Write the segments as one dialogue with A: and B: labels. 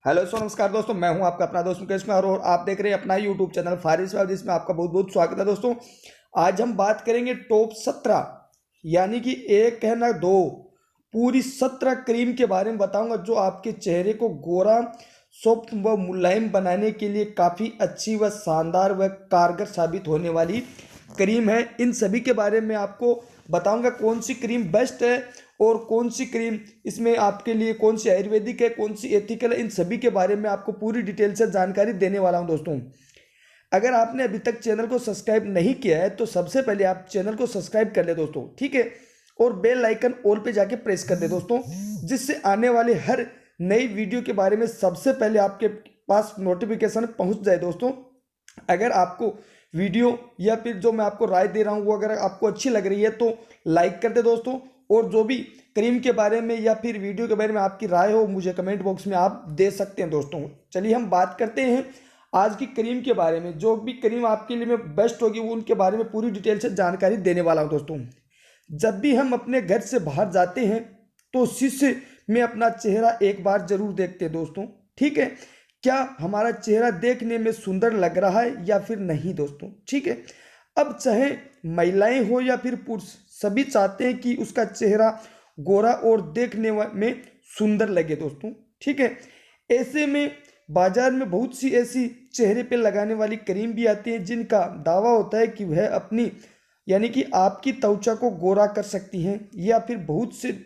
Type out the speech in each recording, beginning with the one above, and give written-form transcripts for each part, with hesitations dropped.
A: Hello सो नमस्कार दोस्तों, मैं हूं आपका अपना दोस्त मुकेश कुमार और आप देख रहे हैं अपना यूट्यूब चैनल फारिस वेब, जिसमें आपका बहुत बहुत स्वागत है दोस्तों। आज हम बात करेंगे टॉप 17 यानी कि एक है ना दो, पूरी 17 क्रीम के बारे में बताऊंगा जो आपके चेहरे को गोरा, सॉफ्ट व मुलायम बनाने के लिए काफ़ी अच्छी व शानदार व कारगर साबित होने वाली क्रीम है। इन सभी के बारे में आपको बताऊंगा कौन सी क्रीम बेस्ट है और कौन सी क्रीम इसमें आपके लिए, कौन सी आयुर्वेदिक है, कौन सी एथिकल है। इन सभी के बारे में आपको पूरी डिटेल से जानकारी देने वाला हूं दोस्तों। अगर आपने अभी तक चैनल को सब्सक्राइब नहीं किया है तो सबसे पहले आप चैनल को सब्सक्राइब कर ले दोस्तों, ठीक है। और बेल आइकन ऑल पे जाके प्रेस कर दे दोस्तों, जिससे आने वाले हर नई वीडियो के बारे में सबसे पहले आपके पास नोटिफिकेशन पहुंच जाए दोस्तों। अगर आपको वीडियो या फिर जो मैं आपको राय दे रहा हूँ वो अगर आपको अच्छी लग रही है तो लाइक कर दे दोस्तों। और जो भी क्रीम के बारे में या फिर वीडियो के बारे में आपकी राय हो मुझे कमेंट बॉक्स में आप दे सकते हैं दोस्तों। चलिए हम बात करते हैं आज की क्रीम के बारे में। जो भी क्रीम आपके लिए में बेस्ट होगी वो उनके बारे में पूरी डिटेल से जानकारी देने वाला हूँ दोस्तों। जब भी हम अपने घर से बाहर जाते हैं तो शीशे में अपना चेहरा एक बार जरूर देखते हैं दोस्तों, ठीक है। क्या हमारा चेहरा देखने में सुंदर लग रहा है या फिर नहीं दोस्तों, ठीक है। अब चाहे महिलाएं हो या फिर पुरुष, सभी चाहते हैं कि उसका चेहरा गोरा और देखने में सुंदर लगे दोस्तों, ठीक है। ऐसे में बाजार में बहुत सी ऐसी चेहरे पे लगाने वाली क्रीम भी आती है जिनका दावा होता है कि वह अपनी यानी कि आपकी त्वचा को गोरा कर सकती हैं, या फिर बहुत से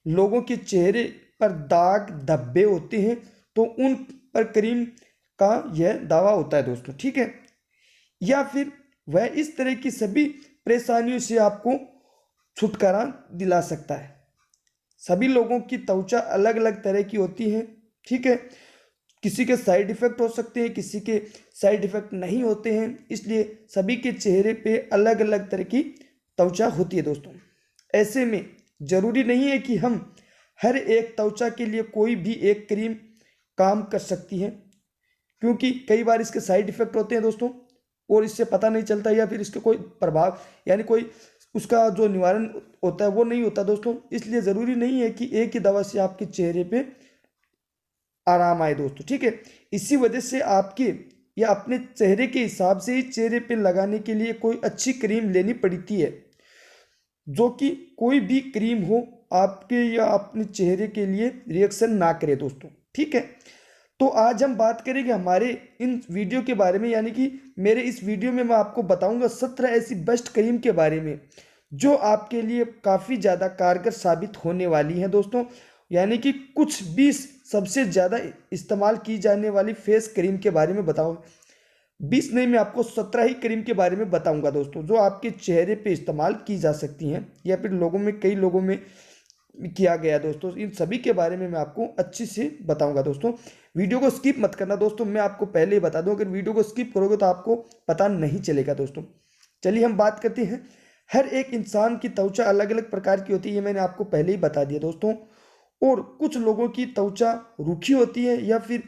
A: लोगों के चेहरे पर दाग धब्बे होते हैं तो उन पर क्रीम का यह दावा होता है दोस्तों, ठीक है। या फिर वह इस तरह की सभी परेशानियों से आपको छुटकारा दिला सकता है। सभी लोगों की त्वचा अलग अलग तरह की होती है, ठीक है। किसी के साइड इफेक्ट हो सकते हैं, किसी के साइड इफेक्ट नहीं होते हैं, इसलिए सभी के चेहरे पे अलग अलग तरह की त्वचा होती है दोस्तों। ऐसे में जरूरी नहीं है कि हम हर एक त्वचा के लिए कोई भी एक क्रीम काम कर सकती है, क्योंकि कई बार इसके साइड इफेक्ट होते हैं दोस्तों और इससे पता नहीं चलता, या फिर इसके कोई प्रभाव यानी कोई उसका जो निवारण होता है वो नहीं होता दोस्तों। इसलिए ज़रूरी नहीं है कि एक ही दवा से आपके चेहरे पे आराम आए दोस्तों, ठीक है। इसी वजह से आपके या अपने चेहरे के हिसाब से ही चेहरे पे लगाने के लिए कोई अच्छी क्रीम लेनी पड़ती है, जो कि कोई भी क्रीम हो आपके या अपने चेहरे के लिए रिएक्शन ना करे दोस्तों, ठीक है। तो आज हम बात करेंगे हमारे इन वीडियो के बारे में, यानी कि मेरे इस वीडियो में मैं आपको बताऊंगा 17 ऐसी बेस्ट क्रीम के बारे में जो आपके लिए काफ़ी ज़्यादा कारगर साबित होने वाली हैं दोस्तों। यानी कि कुछ 20 सबसे ज़्यादा इस्तेमाल की जाने वाली फेस क्रीम के बारे में बताऊँ, 20 नहीं, मैं आपको 17 ही क्रीम के बारे में बताऊंगा दोस्तों जो आपके चेहरे पे इस्तेमाल की जा सकती हैं या फिर कई लोगों में किया गया दोस्तों। इन सभी के बारे में मैं आपको अच्छी से बताऊंगा दोस्तों। वीडियो को स्किप मत करना दोस्तों, मैं आपको पहले ही बता दूं अगर वीडियो को स्किप करोगे तो आपको पता नहीं चलेगा दोस्तों। चलिए हम बात करते हैं। हर एक इंसान की त्वचा अलग अलग प्रकार की होती है, ये मैंने आपको पहले ही बता दिया दोस्तों। और कुछ लोगों की त्वचा रूखी होती है या फिर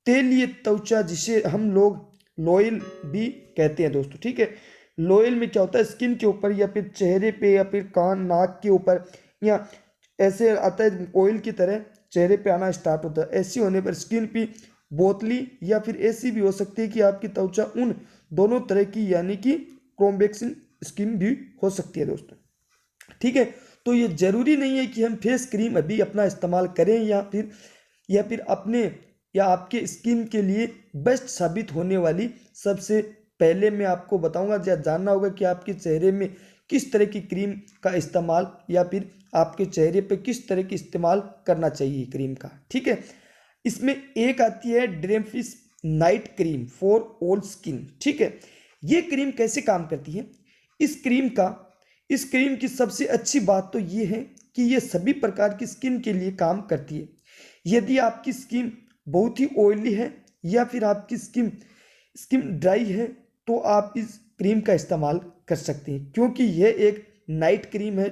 A: तेलीय त्वचा, जिसे हम लोग लॉयल भी कहते हैं दोस्तों, ठीक है। लॉयल में क्या होता है, स्किन के ऊपर या फिर चेहरे पे या फिर कान नाक के ऊपर या ऐसे आता है ऑयल की तरह चेहरे पे आना स्टार्ट होता है। ऐसी होने पर स्किन पे बोतली या फिर ऐसी भी हो सकती है कि आपकी त्वचा उन दोनों तरह की यानी कि कॉम्बेक्शन स्किन भी हो सकती है दोस्तों, ठीक है। तो ये जरूरी नहीं है कि हम फेस क्रीम अभी अपना इस्तेमाल करें या फिर अपने या आपके स्किन के लिए बेस्ट साबित होने वाली। सबसे पहले मैं आपको बताऊंगा या जानना होगा कि आपके चेहरे में किस तरह की क्रीम का इस्तेमाल या फिर आपके चेहरे पे किस तरह की इस्तेमाल करना चाहिए क्रीम का, ठीक है। इसमें एक आती है Dreamfish night cream for all skin, ठीक है। ये क्रीम कैसे काम करती है, इस क्रीम की सबसे अच्छी बात तो ये है कि ये सभी प्रकार की स्किन के लिए काम करती है। यदि आपकी स्किन बहुत ही ऑयली है या फिर आपकी स्किन ड्राई है तो आप इस क्रीम का इस्तेमाल कर सकते हैं, क्योंकि यह एक नाइट क्रीम है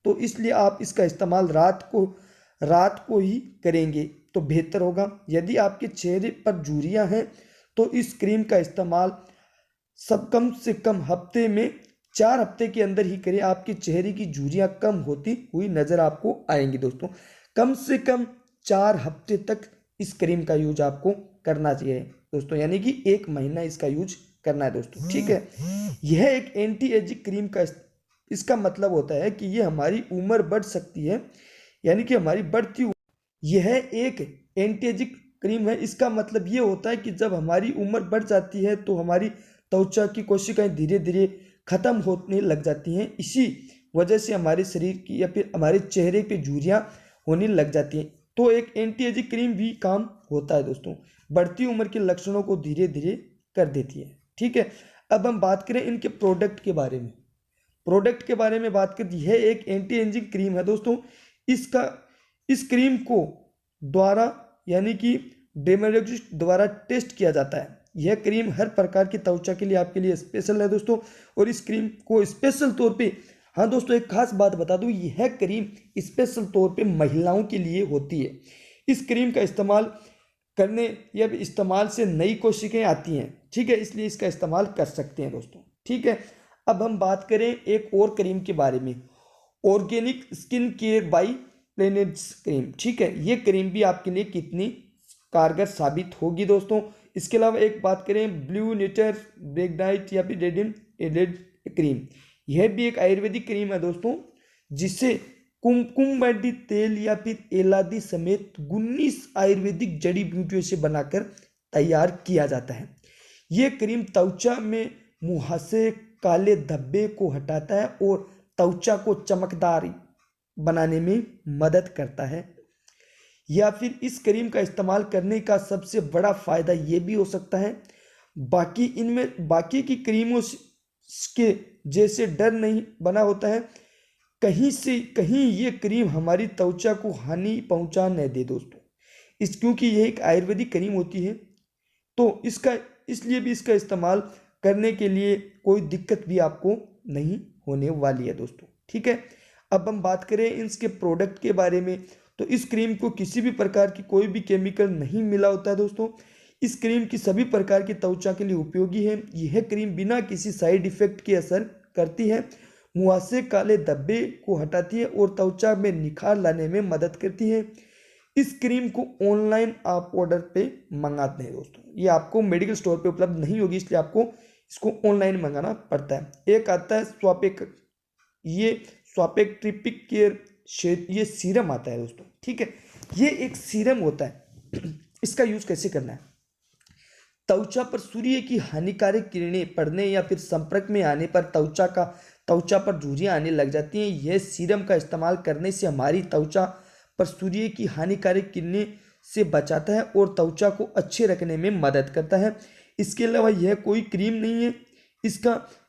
A: तो इसलिए आप इसका इस्तेमाल रात को ही करेंगे तो बेहतर होगा। यदि आपके चेहरे पर झुर्रियाँ हैं तो इस क्रीम का इस्तेमाल कम से कम हफ्ते में 4 हफ्ते के अंदर ही करें, आपके चेहरे की झुर्रियाँ कम होती हुई नजर आपको आएंगी दोस्तों। कम से कम 4 हफ्ते तक इस क्रीम का यूज आपको करना चाहिए दोस्तों, यानी कि 1 महीना इसका यूज करना है दोस्तों, ठीक है। यह एक एंटी एजिंग क्रीम का इसका मतलब होता है कि ये हमारी उम्र बढ़ सकती है, यानी कि हमारी बढ़ती यह एक एंटी एजिंग क्रीम है। इसका मतलब ये होता है कि जब हमारी उम्र बढ़ जाती है तो हमारी त्वचा की कोशिकाएं धीरे धीरे खत्म होने लग जाती हैं। इसी वजह से हमारे शरीर की या फिर हमारे चेहरे पे झुर्रियां होने लग जाती हैं। तो एक एंटी एजिंग क्रीम भी काम होता है दोस्तों, बढ़ती उम्र के लक्षणों को धीरे धीरे कर देती है, ठीक है। अब हम बात करें इनके प्रोडक्ट के बारे में। प्रोडक्ट के बारे में बात करें, यह एक एंटी एजिंग क्रीम है दोस्तों। इस क्रीम को द्वारा यानी कि डेर्मेटोलॉजिस्ट द्वारा टेस्ट किया जाता है। यह क्रीम हर प्रकार की त्वचा के लिए आपके लिए स्पेशल है दोस्तों। और इस क्रीम को स्पेशल तौर पे, हाँ दोस्तों एक खास बात बता दूं, यह क्रीम स्पेशल तौर पे महिलाओं के लिए होती है। इस क्रीम का इस्तेमाल करने या इस्तेमाल से नई कोशिकाएं आती हैं, ठीक है, इसलिए इसका इस्तेमाल कर सकते हैं दोस्तों, ठीक है। अब हम बात करें एक और क्रीम के बारे में, organic skin care by planets cream, ठीक है। ये क्रीम भी आपके लिए कितनी कारगर साबित होगी दोस्तों। इसके अलावा एक बात करें ब्लू नेचर ब्रेकडाइट या फिर रेड क्रीम, यह भी एक आयुर्वेदिक क्रीम है दोस्तों, जिसे कुमकुमबडी तेल या फिर एलादी समेत 19 आयुर्वेदिक जड़ी बूटियों से बनाकर तैयार किया जाता है। यह क्रीम त्वचा में मुहासे, काले धब्बे को हटाता है और त्वचा को चमकदार बनाने में मदद करता है। या फिर इस क्रीम का इस्तेमाल करने का सबसे बड़ा फायदा ये भी हो सकता है, बाकी की क्रीमों के जैसे डर नहीं बना होता है कहीं से कहीं ये क्रीम हमारी त्वचा को हानि पहुंचा न दे दोस्तों। क्योंकि यह एक आयुर्वेदिक क्रीम होती है तो इसलिए भी इसका इस्तेमाल करने के लिए कोई दिक्कत भी आपको नहीं होने वाली है दोस्तों, ठीक है। अब हम बात करें इसके प्रोडक्ट के बारे में, तो इस क्रीम को किसी भी प्रकार की कोई भी केमिकल नहीं मिला होता है दोस्तों। इस क्रीम की सभी प्रकार की त्वचा के लिए उपयोगी है। यह क्रीम बिना किसी साइड इफेक्ट के असर करती है, मुहासे, काले धब्बे को हटाती है और त्वचा में निखार लाने में मदद करती है। इस क्रीम को ऑनलाइन आप ऑर्डर पे मंगाते हैं दोस्तों, ये आपको मेडिकल स्टोर पे उपलब्ध नहीं होगी, इसलिए आपको इसको ऑनलाइन मंगाना पड़ता है। एक आता है स्वापेक ट्रिपिक केयर, ये सीरम आता है दोस्तों, ठीक है। ये एक सीरम होता है। इसका यूज कैसे करना है, त्वचा पर सूर्य की हानिकारक किरणें पड़ने या फिर संपर्क में आने पर त्वचा पर झुर्रियां आने लग जाती हैं। यह सीरम का इस्तेमाल करने से हमारी त्वचा पर सूर्य की हानिकारक किरणें से बचाता है और त्वचा को अच्छे रखने में मदद करता है। इसके अलावा यह कोई क्रीम नहीं है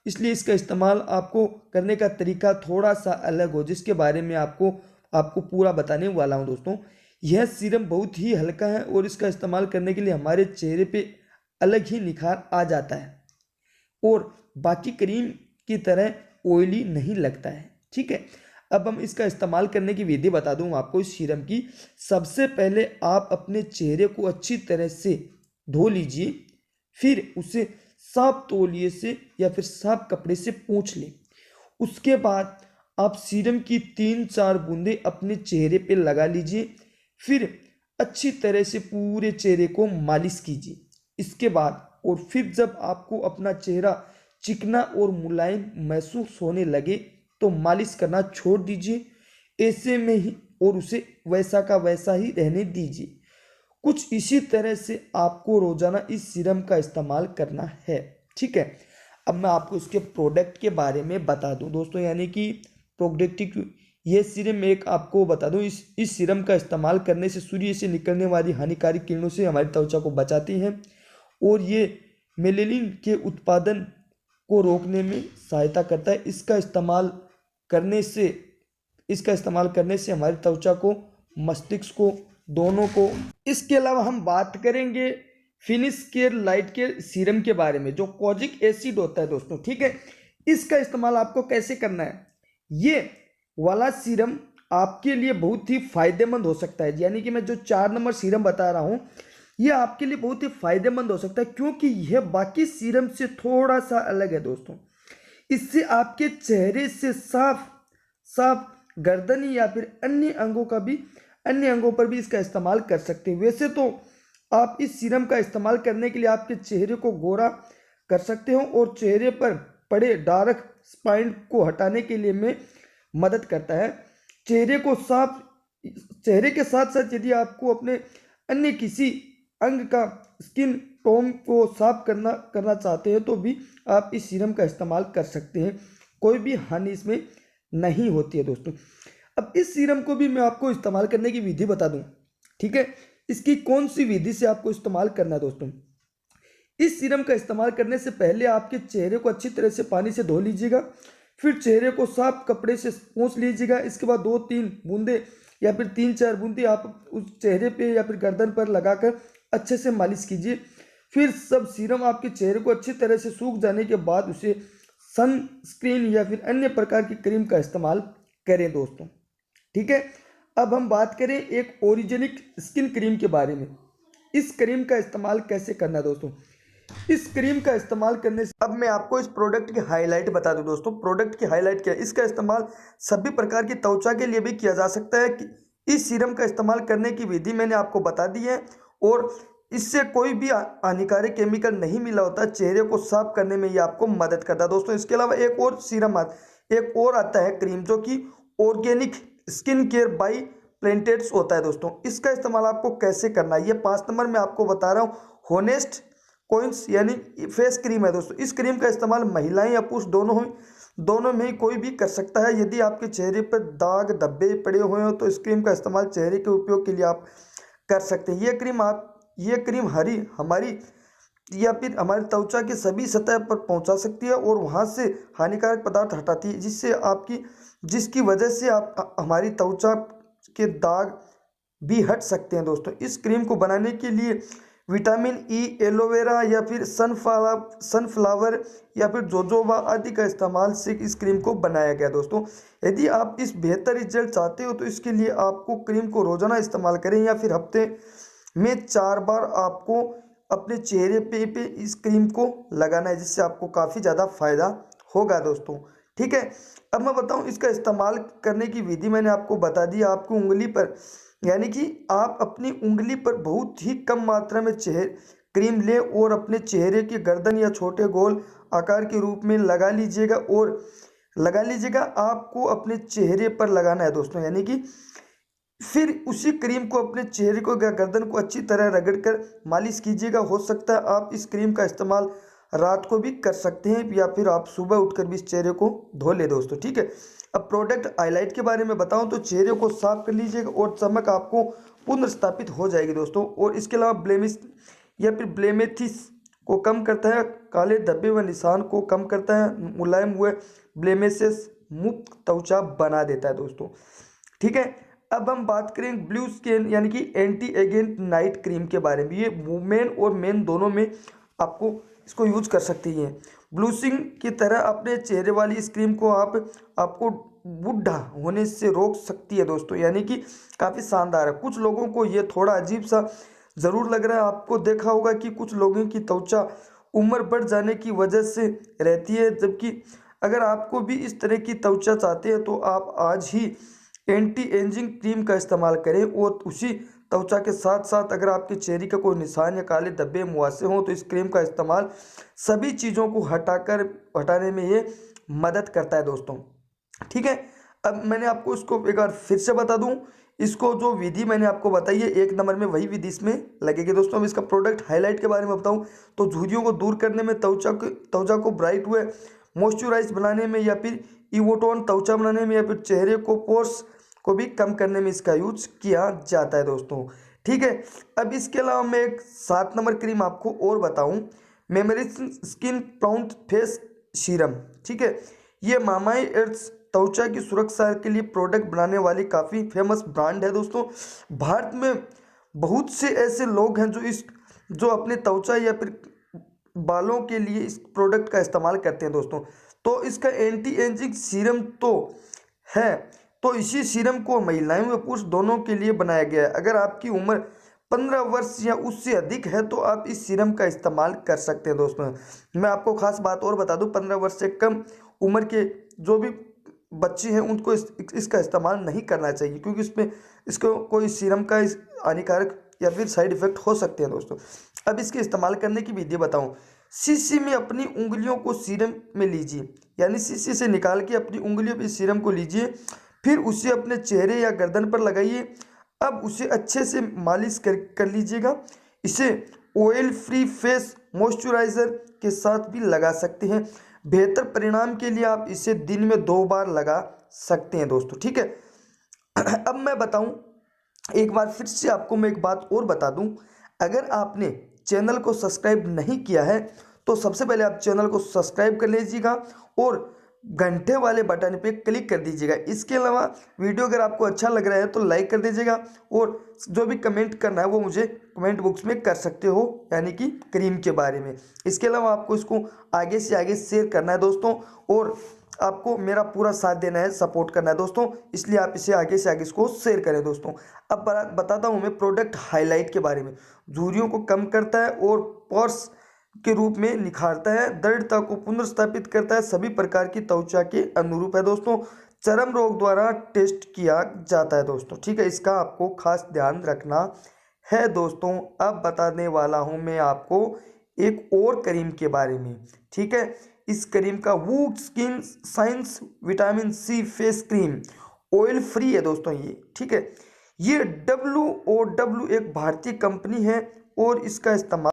A: इसलिए इसका इस्तेमाल आपको करने का तरीका थोड़ा सा अलग हो, जिसके बारे में आपको पूरा बताने वाला हूं दोस्तों। यह सीरम बहुत ही हल्का है और इसका इस्तेमाल करने के लिए हमारे चेहरे पे अलग ही निखार आ जाता है और बाकी क्रीम की तरह ऑयली नहीं लगता है, ठीक है। अब हम इसका इस्तेमाल करने की विधि बता दूं आपको इस सीरम की। सबसे पहले आप अपने चेहरे को अच्छी तरह से धो लीजिए, फिर उसे साफ तौलिए से या फिर साफ कपड़े से पोंछ लें। उसके बाद आप सीरम की 3-4 बूंदें अपने चेहरे पे लगा लीजिए, फिर अच्छी तरह से पूरे चेहरे को मालिश कीजिए। इसके बाद और फिर जब आपको अपना चेहरा चिकना और मुलायम महसूस होने लगे तो मालिश करना छोड़ दीजिए, ऐसे में ही, और उसे वैसा का वैसा ही रहने दीजिए। कुछ इसी तरह से आपको रोजाना इस सीरम का इस्तेमाल करना है, ठीक है। अब मैं आपको इसके प्रोडक्ट के बारे में बता दूं दोस्तों, यानी कि प्रोडक्ट ये सीरम एक आपको बता दूं, इस सीरम का इस्तेमाल करने से सूर्य से निकलने वाली हानिकारक किरणों से हमारी त्वचा को बचाती हैं और ये मेलेनिन के उत्पादन को रोकने में सहायता करता है। इसका इस्तेमाल करने से हमारी त्वचा को, मस्तिष्क को, दोनों को। इसके अलावा हम बात करेंगे finish care light care serum के बारे में, जो कोजिक एसिड होता है दोस्तों, ठीक है। इसका इस्तेमाल आपको कैसे करना है, ये वाला सीरम आपके लिए बहुत ही फायदेमंद हो सकता है। यानी कि मैं जो 4 नंबर सीरम बता रहा हूं, ये आपके लिए बहुत ही फायदेमंद हो सकता है क्योंकि यह बाकी सीरम से थोड़ा सा अलग है दोस्तों। इससे आपके चेहरे से साफ गर्दन या फिर अन्य अंगों का भी अन्य अंगों पर भी इसका इस्तेमाल कर सकते हैं। वैसे तो आप इस सीरम का इस्तेमाल करने के लिए आपके चेहरे को गोरा कर सकते हो और चेहरे पर पड़े डार्क स्पॉट को हटाने के लिए में मदद करता है। चेहरे के साथ साथ यदि आपको अपने अन्य किसी अंग का स्किन टोन को साफ करना चाहते हैं तो भी आप इस सीरम का इस्तेमाल कर सकते हैं, कोई भी हानि इसमें नहीं होती है दोस्तों। अब इस सीरम को भी मैं आपको इस्तेमाल करने की विधि बता दूं, ठीक है। इसकी कौन सी विधि से आपको इस्तेमाल करना है दोस्तों। इस सीरम का इस्तेमाल करने से पहले आपके चेहरे को अच्छी तरह से पानी से धो लीजिएगा, फिर चेहरे को साफ कपड़े से पोंछ लीजिएगा। इसके बाद 2-3 बूंदे या फिर 3-4 बूंदे आप उस चेहरे पे या फिर गर्दन पर लगाकर अच्छे से मालिश कीजिए। फिर सब सीरम आपके चेहरे को अच्छी तरह से सूख जाने के बाद उसे सनस्क्रीन या फिर अन्य प्रकार की क्रीम का इस्तेमाल करें दोस्तों, ठीक है। अब हम बात करें एक ओरिजिनिक स्किन क्रीम के बारे में। इस क्रीम का इस्तेमाल कैसे करना है दोस्तों। इस क्रीम का इस्तेमाल करने से अब मैं आपको इस प्रोडक्ट की हाईलाइट बता दूं दोस्तों। प्रोडक्ट की हाईलाइट क्या है, इसका इस्तेमाल सभी प्रकार की त्वचा के लिए भी किया जा सकता है। कि इस सीरम का इस्तेमाल करने की विधि मैंने आपको बता दी है और इससे कोई भी हानिकारक केमिकल नहीं मिला होता। चेहरे को साफ करने में ये आपको मदद करता है दोस्तों। इसके अलावा एक और आता है क्रीम जो कि ऑर्गेनिक स्किन केयर बाई प्लेंटेट्स होता है दोस्तों। इसका इस्तेमाल आपको कैसे करना है, ये 5 नंबर में आपको बता रहा हूँ। होनेस्ट कोइंस यानी फेस क्रीम है दोस्तों। इस क्रीम का इस्तेमाल महिलाएं या पुरुष दोनों में ही कोई भी कर सकता है। यदि आपके चेहरे पर दाग धब्बे पड़े हुए हो तो इस क्रीम का इस्तेमाल चेहरे के उपयोग के लिए आप कर सकते हैं। ये क्रीम हमारी या फिर हमारी त्वचा के सभी सतह पर पहुंचा सकती है और वहां से हानिकारक पदार्थ हटाती है, जिसकी वजह से आप हमारी त्वचा के दाग भी हट सकते हैं दोस्तों। इस क्रीम को बनाने के लिए विटामिन ई, एलोवेरा या फिर सनफ्लावर या फिर जोजोबा आदि का इस्तेमाल से इस क्रीम को बनाया गया दोस्तों। यदि आप इस बेहतर रिजल्ट चाहते हो तो इसके लिए आपको क्रीम को रोजाना इस्तेमाल करें या फिर हफ्ते में 4 बार आपको अपने चेहरे पे इस क्रीम को लगाना है, जिससे आपको काफ़ी ज़्यादा फायदा होगा दोस्तों, ठीक है। अब मैं बताऊं इसका इस्तेमाल करने की विधि मैंने आपको बता दी। आपको उंगली पर यानी कि आप अपनी उंगली पर बहुत ही कम मात्रा में क्रीम लें और अपने चेहरे की गर्दन या छोटे गोल आकार के रूप में लगा लीजिएगा। आपको अपने चेहरे पर लगाना है दोस्तों, यानी कि फिर उसी क्रीम को अपने चेहरे को या गर्दन को अच्छी तरह रगड़कर मालिश कीजिएगा। हो सकता है आप इस क्रीम का इस्तेमाल रात को भी कर सकते हैं या फिर आप सुबह उठकर भी इस चेहरे को धो ले दोस्तों, ठीक है। अब प्रोडक्ट हाईलाइट के बारे में बताऊं तो चेहरे को साफ कर लीजिएगा और चमक आपको पुनर्स्थापित हो जाएगी दोस्तों। और इसके अलावा ब्लेमिश या फिर ब्लेमेथिस को कम करता है, काले धब्बे व निशान को कम करता है, मुलायम हुए ब्लेमिशेस मुक्त त्वचा बना देता है दोस्तों, ठीक है। अब हम बात करें ब्लू स्किन यानी कि एंटी एजिंग नाइट क्रीम के बारे में। ये वुमेन और मेन दोनों में आपको इसको यूज कर सकती हैं। ब्लूसिंग की तरह अपने चेहरे वाली इस क्रीम को आपको बूढ़ा होने से रोक सकती है दोस्तों, यानी कि काफ़ी शानदार है। कुछ लोगों को ये थोड़ा अजीब सा ज़रूर लग रहा है। आपको देखा होगा कि कुछ लोगों की त्वचा उम्र बढ़ जाने की वजह से रहती है, जबकि अगर आपको भी इस तरह की त्वचा चाहते हैं तो आप आज ही एंटी एजिंग क्रीम का इस्तेमाल करें। और उसी त्वचा के साथ साथ अगर आपके चेहरे का कोई निशान या काले धब्बे मुहासे हों तो इस क्रीम का इस्तेमाल सभी चीज़ों को हटाने में ये मदद करता है दोस्तों, ठीक है। अब मैंने आपको इसको एक बार फिर से बता दूं, इसको जो विधि मैंने आपको बताई है 1 नंबर में वही विधि इसमें लगेगी दोस्तों। अब इसका प्रोडक्ट हाईलाइट के बारे में बताऊं तो झुर्रियों को दूर करने में, त्वचा को ब्राइट हुए मॉइस्चराइज बनाने में या फिर इवोटोन त्वचा बनाने में या फिर चेहरे को पोर्स को भी कम करने में इसका यूज किया जाता है दोस्तों, ठीक है। अब इसके अलावा मैं एक 7 नंबर क्रीम आपको और बताऊं, मेमोरिज स्किन प्लाउंट फेस सीरम, ठीक है। ये मामाअर्थ त्वचा की सुरक्षा के लिए प्रोडक्ट बनाने वाली काफ़ी फेमस ब्रांड है दोस्तों। भारत में बहुत से ऐसे लोग हैं जो अपने त्वचा या फिर बालों के लिए इस प्रोडक्ट का इस्तेमाल करते हैं दोस्तों। तो इसका एंटी एजिंग सीरम तो है, तो इसी सीरम को महिलाएं व पुरुष दोनों के लिए बनाया गया है। अगर आपकी उम्र 15 वर्ष या उससे अधिक है तो आप इस सीरम का इस्तेमाल कर सकते हैं दोस्तों। मैं आपको खास बात और बता दूं, 15 वर्ष से कम उम्र के जो भी बच्चे हैं उनको इसका इस्तेमाल नहीं करना चाहिए, क्योंकि इसको कोई सीरम का हानिकारक या फिर साइड इफ़ेक्ट हो सकते हैं दोस्तों। अब इसके इस्तेमाल करने की विधि बताऊं। शीशी में अपनी उंगलियों को सीरम में लीजिए, यानी शीशी से निकाल के अपनी उंगलियों पे सीरम को लीजिए, फिर उसे अपने चेहरे या गर्दन पर लगाइए। अब उसे अच्छे से मालिश कर लीजिएगा। इसे ऑयल फ्री फेस मॉइस्चराइज़र के साथ भी लगा सकते हैं। बेहतर परिणाम के लिए आप इसे दिन में 2 बार लगा सकते हैं दोस्तों, ठीक है। अब मैं बताऊं, एक बार फिर से आपको मैं एक बात और बता दूं। अगर आपने चैनल को सब्सक्राइब नहीं किया है तो सबसे पहले आप चैनल को सब्सक्राइब कर लीजिएगा और घंटे वाले बटन पे क्लिक कर दीजिएगा। इसके अलावा वीडियो अगर आपको अच्छा लग रहा है तो लाइक कर दीजिएगा, और जो भी कमेंट करना है वो मुझे कमेंट बॉक्स में कर सकते हो, यानी कि क्रीम के बारे में। इसके अलावा आपको इसको आगे से आगे शेयर करना है दोस्तों, और आपको मेरा पूरा साथ देना है, सपोर्ट करना है दोस्तों, इसलिए आप इसे आगे से आगे इसको शेयर करें दोस्तों। अब बताता हूँ मैं प्रोडक्ट हाईलाइट के बारे में। झुर्रियों को कम करता है और पोर्स के रूप में निखारता है, दृढ़ता को पुनर्स्थापित करता है, सभी प्रकार की त्वचा के अनुरूप है दोस्तों। चर्म रोग द्वारा टेस्ट किया जाता है दोस्तों, ठीक है। इसका आपको खास ध्यान रखना है दोस्तों। अब बताने वाला हूँ मैं आपको एक और क्रीम के बारे में, ठीक है। इस क्रीम का wood skin science vitamin C face cream oil free है दोस्तों ये, ठीक है। ये WOW एक भारतीय कंपनी है और इसका इस्तेमाल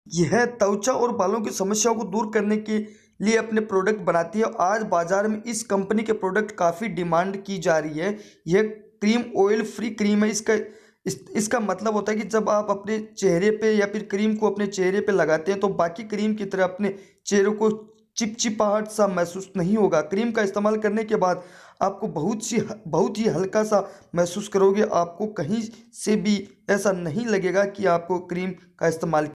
A: यह त्वचा और बालों की समस्याओं को दूर करने के लिए अपने प्रोडक्ट बनाती है। आज बाजार में इस कंपनी के प्रोडक्ट काफ़ी डिमांड की जा रही है। यह क्रीम ऑयल फ्री क्रीम है। इसका मतलब होता है कि जब आप अपने चेहरे पे या फिर क्रीम को अपने चेहरे पे लगाते हैं तो बाकी क्रीम की तरह अपने चेहरे को चिपचिपाहट सा महसूस नहीं होगा। क्रीम का इस्तेमाल करने के बाद आपको बहुत ही हल्का सा महसूस करोगे। आपको कहीं से भी ऐसा नहीं लगेगा कि आपको क्रीम का इस्तेमाल